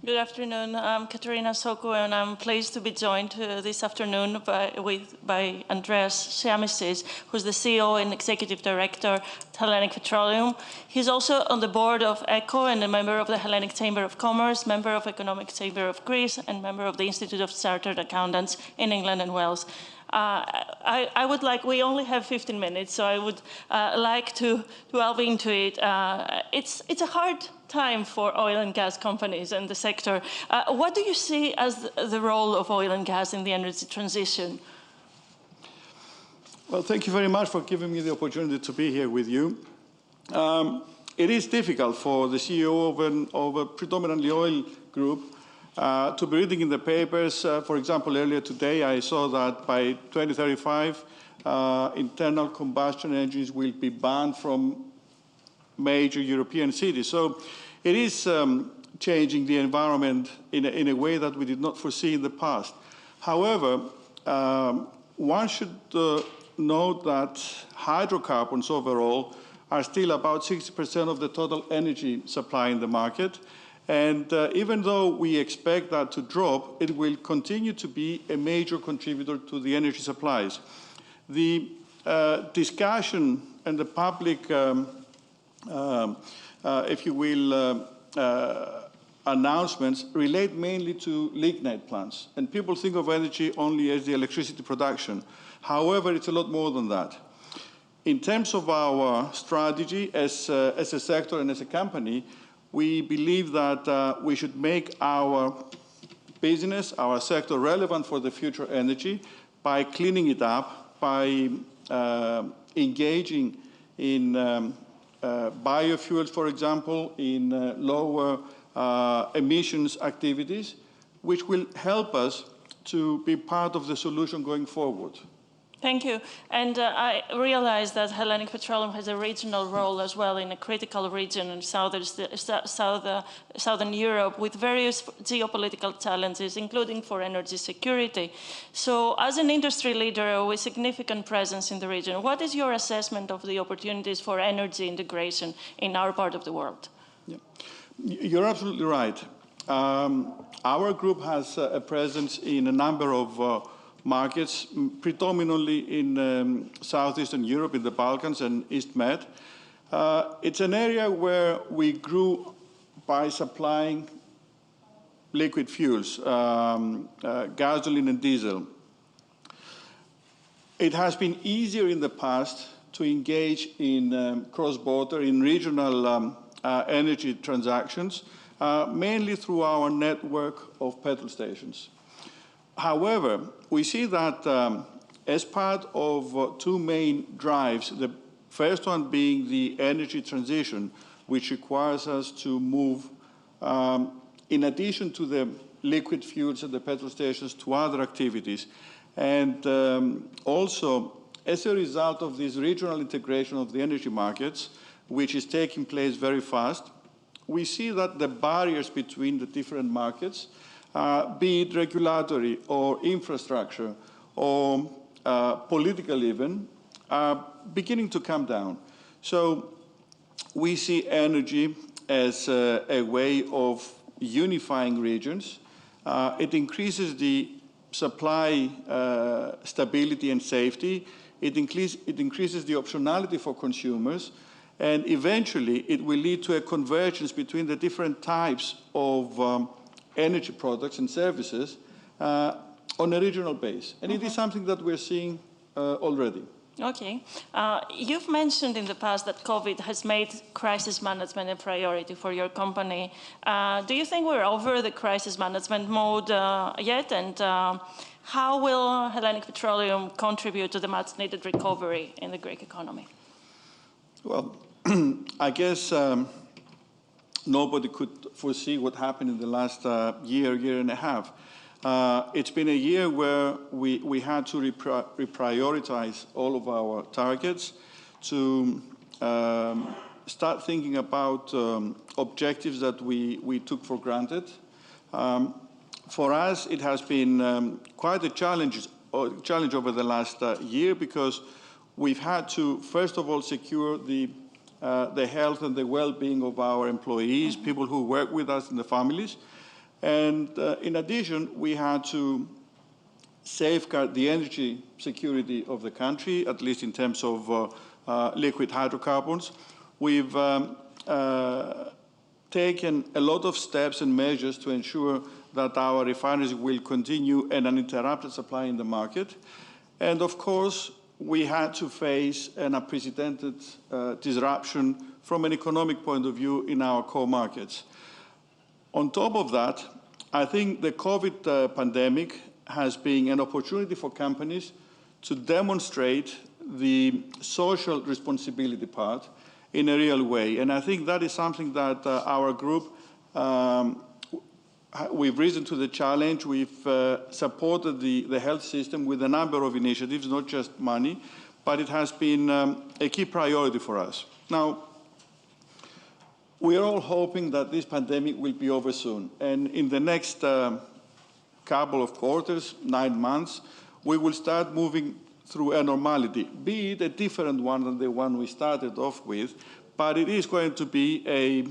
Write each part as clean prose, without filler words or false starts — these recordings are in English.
Good afternoon. I'm Katerina Sokou, and I'm pleased to be joined this afternoon by Andreas Shiamishis, who's the CEO and Executive Director at Hellenic Petroleum. He's also on the board of ECHO and a member of the Hellenic Chamber of Commerce, member of Economic Chamber of Greece, and member of the Institute of Chartered Accountants in England and Wales. We only have 15 minutes, so I would like to delve into it. It's a hard time for oil and gas companies and the sector. What do you see as the role of oil and gas in the energy transition? Well, thank you very much for giving me the opportunity to be here with you. It is difficult for the CEO of a predominantly oil group to be reading in the papers. For example, earlier today, I saw that by 2035, internal combustion engines will be banned from major European cities. So it is changing the environment in a way that we did not foresee in the past. However, one should note that hydrocarbons overall are still about 60% of the total energy supply in the market. And even though we expect that to drop, it will continue to be a major contributor to the energy supplies. The discussion and the public, if you will, announcements relate mainly to lignite plants. And people think of energy only as the electricity production. However, it's a lot more than that. In terms of our strategy as a sector and as a company, we believe that we should make our business, our sector, relevant for the future energy by cleaning it up, by engaging in biofuels, for example, in lower emissions activities, which will help us to be part of the solution going forward. Thank you. And I realize that Hellenic Petroleum has a regional role as well in a critical region in southern Europe with various geopolitical challenges, including for energy security. So as an industry leader with significant presence in the region, what is your assessment of the opportunities for energy integration in our part of the world? Yeah. You're absolutely right. Our group has a presence in a number of markets, predominantly in Southeastern Europe, in the Balkans and East Med. It's an area where we grew by supplying liquid fuels, gasoline and diesel. It has been easier in the past to engage in cross-border, in regional energy transactions, mainly through our network of petrol stations. However, we see that as part of two main drives, the first one being the energy transition, which requires us to move, in addition to the liquid fuels at the petrol stations, to other activities. And also, as a result of this regional integration of the energy markets, which is taking place very fast, we see that the barriers between the different markets, be it regulatory or infrastructure or political even, are beginning to come down. So we see energy as a way of unifying regions. It increases the supply stability and safety. It increases the optionality for consumers. And eventually, it will lead to a convergence between the different types of energy products and services on a regional base. And it is something that we're seeing already. Okay. You've mentioned in the past that COVID has made crisis management a priority for your company. Do you think we're over the crisis management mode yet? And how will Hellenic Petroleum contribute to the much-needed recovery in the Greek economy? Well, I guess nobody could foresee what happened in the last year and a half. It's been a year where we had to reprioritize all of our targets, to start thinking about objectives that we took for granted. For us, it has been quite a challenge over the last year, because we've had to, first of all, secure the health and the well-being of our employees, people who work with us and the families. And in addition, we had to safeguard the energy security of the country, at least in terms of liquid hydrocarbons. We've taken a lot of steps and measures to ensure that our refineries will continue an uninterrupted supply in the market. And of course, we had to face an unprecedented disruption from an economic point of view in our core markets. On top of that, I think the COVID pandemic has been an opportunity for companies to demonstrate the social responsibility part in a real way. And I think that is something that our group, we've risen to the challenge. We've supported the health system with a number of initiatives, not just money, but it has been a key priority for us. Now, we are all hoping that this pandemic will be over soon. And in the next couple of quarters, 9 months, we will start moving through a normality, be it a different one than the one we started off with, but it is going to be a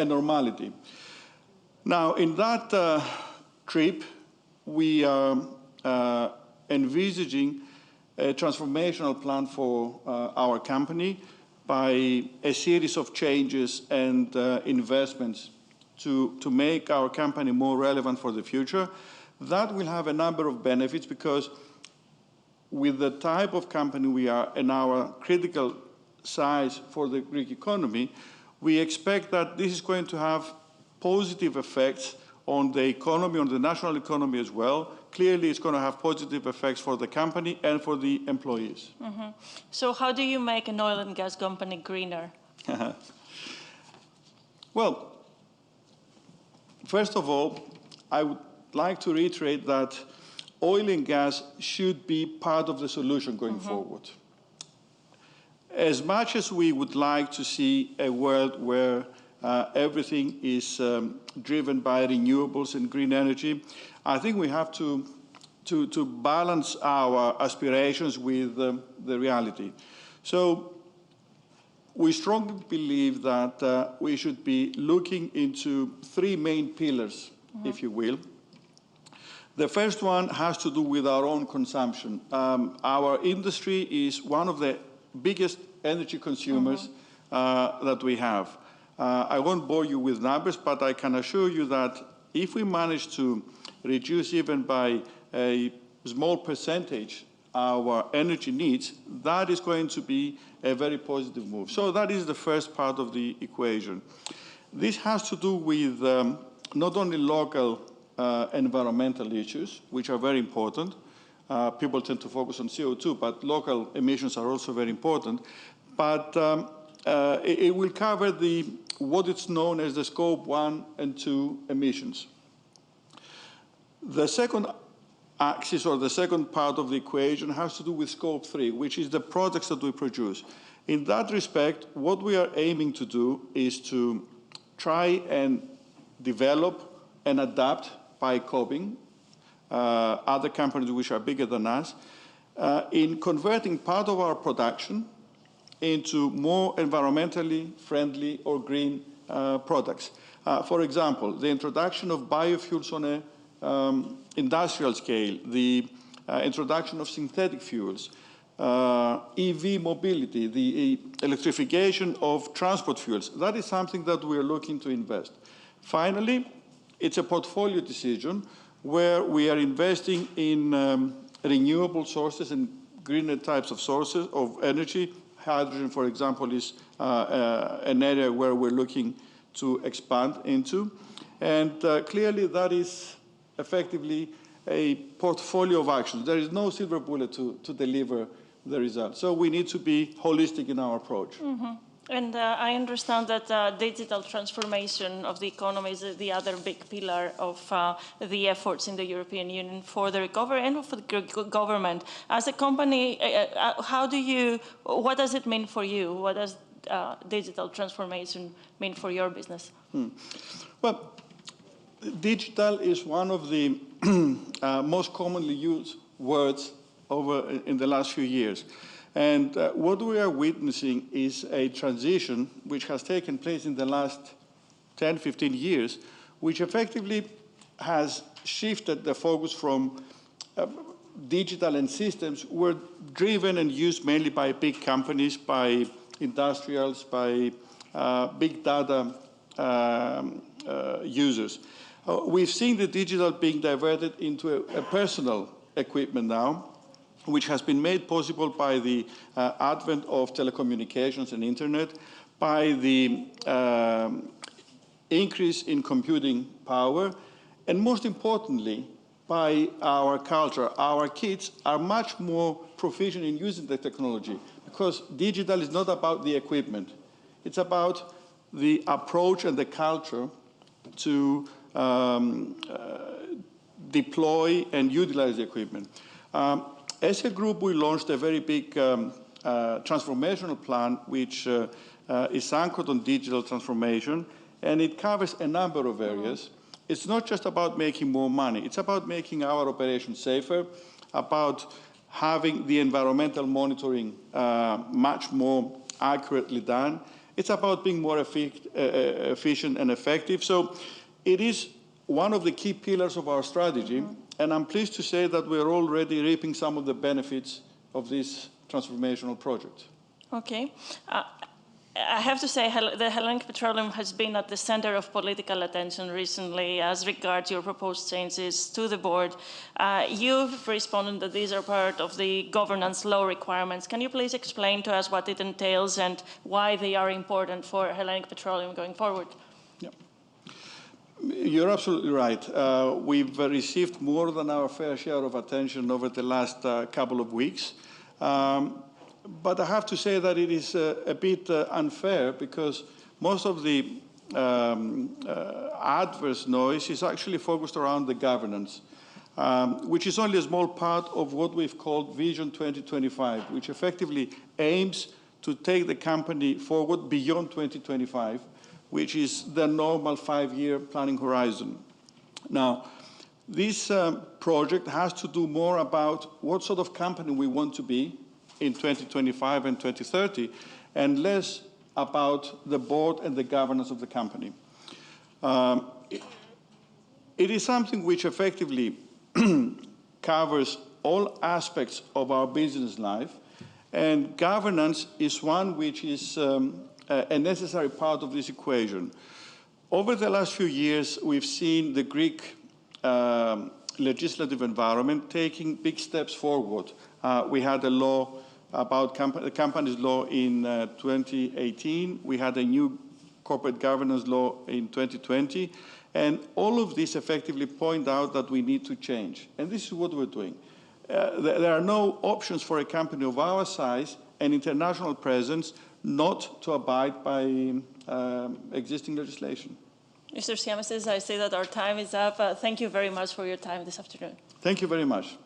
normality. Now, in that trip, we are envisaging a transformational plan for our company by a series of changes and investments to make our company more relevant for the future. That will have a number of benefits because with the type of company we are and our critical size for the Greek economy, we expect that this is going to have positive effects on the economy, on the national economy as well. Clearly, it's going to have positive effects for the company and for the employees. Mm-hmm. So how do you make an oil and gas company greener? Well, first of all, I would like to reiterate that oil and gas should be part of the solution going forward. As much as we would like to see a world where everything is driven by renewables and green energy, I think we have to balance our aspirations with the reality. So we strongly believe that we should be looking into 3 main pillars, if you will. The first one has to do with our own consumption. Our industry is one of the biggest energy consumers that we have. I won't bore you with numbers, but I can assure you that if we manage to reduce even by a small percentage our energy needs, that is going to be a very positive move. So that is the first part of the equation. This has to do with not only local environmental issues, which are very important. People tend to focus on CO2, but local emissions are also very important. But it will cover what is known as the Scope 1 and 2 emissions. The second axis, or the second part of the equation, has to do with Scope 3, which is the products that we produce. In that respect, what we are aiming to do is to try and develop and adapt by copying other companies which are bigger than us in converting part of our production into more environmentally friendly or green products. For example, the introduction of biofuels on an industrial scale, the introduction of synthetic fuels, EV mobility, the electrification of transport fuels. That is something that we are looking to invest. Finally, it's a portfolio decision where we are investing in renewable sources and greener types of sources of energy. Hydrogen, for example, is an area where we're looking to expand into. And clearly that is effectively a portfolio of actions. There is no silver bullet to deliver the result. So we need to be holistic in our approach. And I understand that digital transformation of the economy is the other big pillar of the efforts in the European Union for the recovery and for the government. As a company, what does it mean for you? What does digital transformation mean for your business? Well, digital is one of the most commonly used words in the last few years. And what we are witnessing is a transition which has taken place in the last 10, 15 years, which effectively has shifted the focus from digital and systems were driven and used mainly by big companies, by industrials, by big data users. We've seen the digital being diverted into a personal equipment now, which has been made possible by the advent of telecommunications and internet, by the increase in computing power, and most importantly, by our culture. Our kids are much more proficient in using the technology because digital is not about the equipment. It's about the approach and the culture to deploy and utilize the equipment. As a group, we launched a very big transformational plan, which is anchored on digital transformation, and it covers a number of areas. It's not just about making more money. It's about making our operations safer, about having the environmental monitoring much more accurately done. It's about being more efficient and effective. So it is one of the key pillars of our strategy, and I'm pleased to say that we're already reaping some of the benefits of this transformational project. Okay. I have to say the Hellenic Petroleum has been at the center of political attention recently as regards your proposed changes to the board. You've responded that these are part of the governance law requirements. Can you please explain to us what it entails and why they are important for Hellenic Petroleum going forward? Yeah. You're absolutely right. We've received more than our fair share of attention over the last couple of weeks. But I have to say that it is a bit unfair because most of the adverse noise is actually focused around the governance, which is only a small part of what we've called Vision 2025, which effectively aims to take the company forward beyond 2025, which is the normal 5-year planning horizon. Now, this project has to do more about what sort of company we want to be in 2025 and 2030, and less about the board and the governance of the company. It is something which effectively covers all aspects of our business life, and governance is one which is a necessary part of this equation. Over the last few years, we've seen the Greek legislative environment taking big steps forward. We had a law about the companies law in 2018. We had a new corporate governance law in 2020. And all of this effectively point out that we need to change. And this is what we're doing. There are no options for a company of our size and international presence not to abide by existing legislation. Mr. Shiamishis, I see that our time is up. Thank you very much for your time this afternoon. Thank you very much.